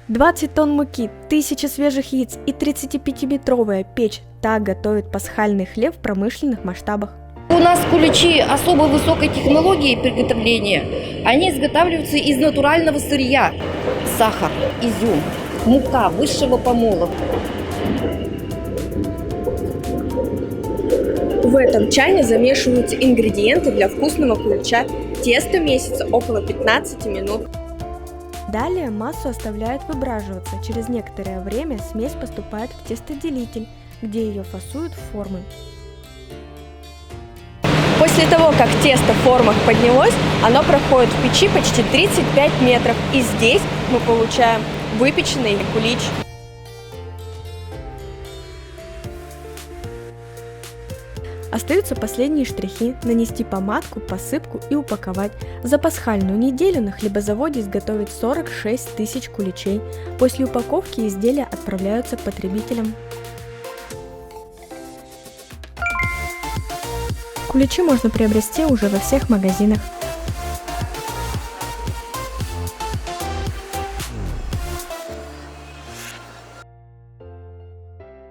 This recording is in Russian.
20 тонн муки, 1000 свежих яиц и 35-метровая печь – так готовит пасхальный хлеб в промышленных масштабах. У нас куличи особо высокой технологии приготовления. Они изготавливаются из натурального сырья. Сахар, изюм, мука высшего помола. В этом чане замешиваются ингредиенты для вкусного кулича. Тесто месится около 15 минут. Далее массу оставляют выбраживаться. Через некоторое время смесь поступает в тестоделитель, где ее фасуют в формы. После того, как тесто в формах поднялось, оно проходит в печи почти 35 метров. И здесь мы получаем выпеченный кулич. Остаются последние штрихи – нанести помадку, посыпку и упаковать. За пасхальную неделю на хлебозаводе изготовят 46 тысяч куличей. После упаковки изделия отправляются к потребителям. Куличи можно приобрести уже во всех магазинах.